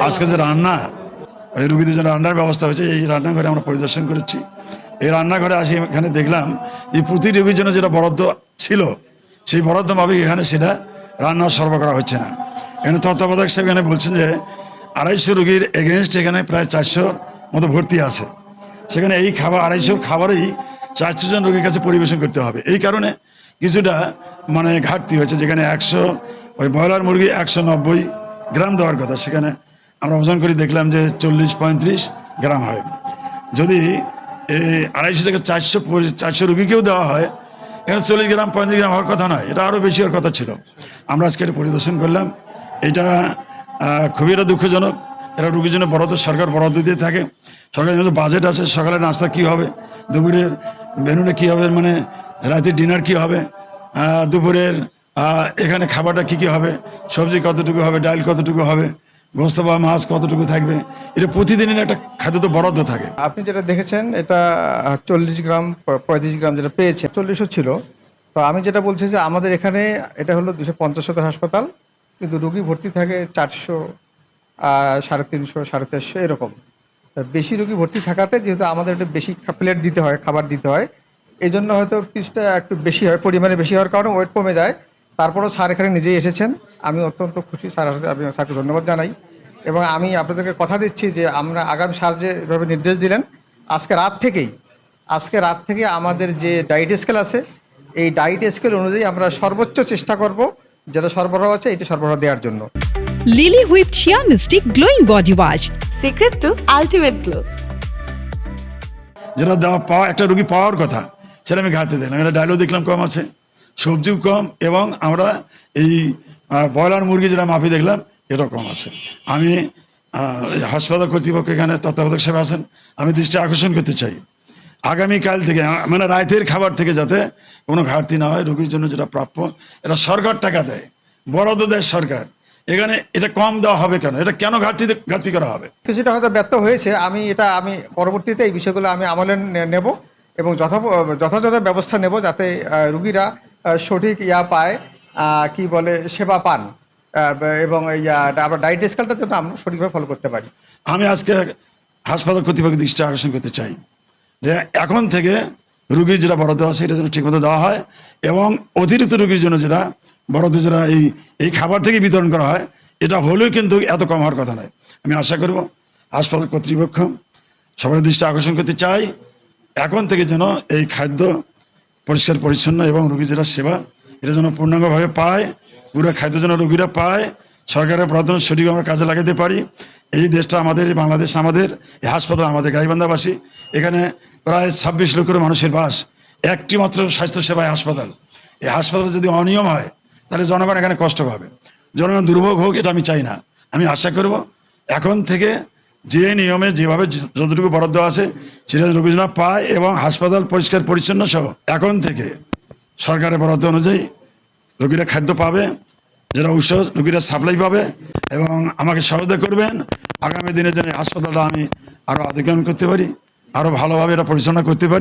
আজকে যে রান্না ওই রুগীদের জন্য রান্নার ব্যবস্থা হয়েছে, এই রান্নাঘরে আমরা পরিদর্শন করেছি। এই রান্নাঘরে আসি এখানে দেখলাম এই প্রতি রোগীর জন্য যেটা বরাদ্দ ছিল সেই বরাদ্দ মাফিক এখানে সেটা রান্না সরবরাহ করা হচ্ছে না। এখানে তত্ত্বাবধায়ক সাহেব এখানে বলছেন যে 250 রোগীর এগেনস্ট এখানে প্রায় 400 মতো ভর্তি আছে। সেখানে এই খাবার 250 খাবারই 400 জন রোগীর কাছে পরিবেশন করতে হবে। এই কারণে কিছুটা ঘাটতি হয়েছে। যেখানে 100 ওই ব্রয়লার মুরগি 190 গ্রাম দেওয়ার কথা, সেখানে আমরা ওজন করে দেখলাম যে 40-35 গ্রাম হয়। যদি এই 250 থেকে 400 রুগীকেও দেওয়া হয়, এখানে 40 গ্রাম 35 গ্রাম হওয়ার কথা নয়, এটা আরও বেশি হওয়ার কথা ছিল। আমরা আজকে পরিদর্শন করলাম, এটা খুবই একটা দুঃখজনক। এরা রুগীর জন্য সরকার বরাদ্দ দিয়ে থাকে, সরকারের জন্য বাজেট আছে। সকালে নাস্তা কী হবে, দুপুরের মেনুটা কী হবে, রাতের ডিনার কী হবে, দুপুরের এখানে খাবারটা কী কী হবে, সবজি কতটুকু হবে, ডাল কতটুকু হবে, গোস্ত বা মাছ কতটুকু থাকবে, এটা প্রতিদিনের একটা খাদ্য তো বরাদ্দ থাকে। আপনি যেটা দেখেছেন এটা 40 গ্রাম 35 গ্রাম যেটা পেয়েছে 40ও ছিল। তো আমি যেটা বলছি যে আমাদের এখানে এটা হলো 250 হাসপাতাল, কিন্তু রুগী ভর্তি থাকে 400, 350, 450 এরকম। বেশি রুগী ভর্তি থাকাতে যেহেতু আমাদের একটু বেশি প্লেট দিতে হয়, খাবার দিতে হয়, এই জন্য হয়তো পিসটা একটু বেশি হয়, পরিমাণে বেশি হওয়ার কারণে ওয়েট কমে যায়। তারপরেও স্যার এখানে নিজেই এসেছেন, আমি অত্যন্ত খুশি। স্যার আমি স্যারকে ধন্যবাদ জানাই এবং আমি আপনাদেরকে কথা দিচ্ছি যে আমরা আগামী স্যার যেভাবে নির্দেশ দিলেন, আজকে রাত থেকে আমাদের যে ডায়েট স্কেল আছে, এই ডায়েট স্কেল অনুযায়ী আমরা সর্বোচ্চ চেষ্টা করব যেটা সরবরাহ আছে এটা সরবরাহ দেওয়ার জন্য। Lily whip shea mystic glowing body wash, secret to ultimate glow. যেটা পাওয়া একটা রুগী পাওয়ার কথা সেটা আমি ঘাটতে দেখলাম। এটা ডালও দেখলাম কম আছে, সবজিও কম, এবং আমরা এই ব্রয়লার মুরগি যেটা মাপি দেখলাম এটা কম আছে। আমি হাসপাতাল কর্তৃপক্ষ এখানে তত্ত্বাবধায়ক সাহেব আছেন, আমি দৃষ্টি আকর্ষণ করতে চাই আগামীকাল থেকে রাতের খাবার থেকে যাতে কোনো ঘাটতি না হয়। রোগীর জন্য যেটা প্রাপ্য এটা সরকার টাকা দেয়, বরাদ্দ দেয় সরকার, এখানে এটা কম দেওয়া হবে কেন? এটা কেন ঘাটতি করা হবে? কিছুটা হয়তো ব্যর্থ হয়েছে। আমি পরবর্তীতে এই বিষয়গুলো আমি আমলে নেব এবং যথাযথ ব্যবস্থা নেব যাতে রুগীরা সঠিক পায়, কি বলে সেবা পান, এবং আমরা ডায়েট স্কেলটা যাতে আমরা সঠিকভাবে ফলো করতে পারি। আমি আজকে হাসপাতাল কর্তৃপক্ষের দৃষ্টি আকর্ষণ করতে চাই যে এখন থেকে রুগীর যেটা বরাদ্দ আছে এটা যেন ঠিকমতো দেওয়া হয়, এবং অতিরিক্ত রুগীর জন্য যেটা বরাদ্দ যেটা এই খাবার থেকে বিতরণ করা হয় এটা হলেও কিন্তু এত কম হওয়ার কথা নয়। আমি আশা করব হাসপাতাল কর্তৃপক্ষ সবার দৃষ্টি আকর্ষণ করতে চাই, এখন থেকে যেন এই খাদ্য পরিষ্কার পরিচ্ছন্ন এবং রুগীর যেটা সেবা এটা যেন পূর্ণাঙ্গভাবে পায়, পুরো খাদ্য যেন রুগীরা পায়, সরকারের প্রার্থনা সঠিক আমরা কাজে লাগাতে পারি। এই দেশটা আমাদের, এই বাংলাদেশ আমাদের, এই হাসপাতাল আমাদের গাইবান্ধাবাসী, এখানে প্রায় 26 লক্ষের মানুষের বাস, একটি মাত্র স্বাস্থ্যসেবায় হাসপাতাল। এই হাসপাতাল যদি অনিয়ম হয় তাহলে জনগণ এখানে কষ্ট পাবে, জনগণ দুর্ভোগ হোক, এটা আমি চাই না। আমি আশা করব এখন থেকে যে নিয়মে যেভাবে যতটুকু বরাদ্দ আছে সেটা রোগীরা পায়, এবং হাসপাতাল পরিষ্কার পরিচ্ছন্ন সহ এখন থেকে সরকারের বরাদ্দ অনুযায়ী রোগীরা খাদ্য পাবে, যেটা ঔষধ রোগীরা সাপ্লাই পাবে, এবং আমাকে সহায়তা করবেন আগামী দিনের জন্য হাসপাতালটা আমি আরও আধিকারিক করতে পারি, আরও ভালোভাবে এটা পরিচালনা করতে পারি।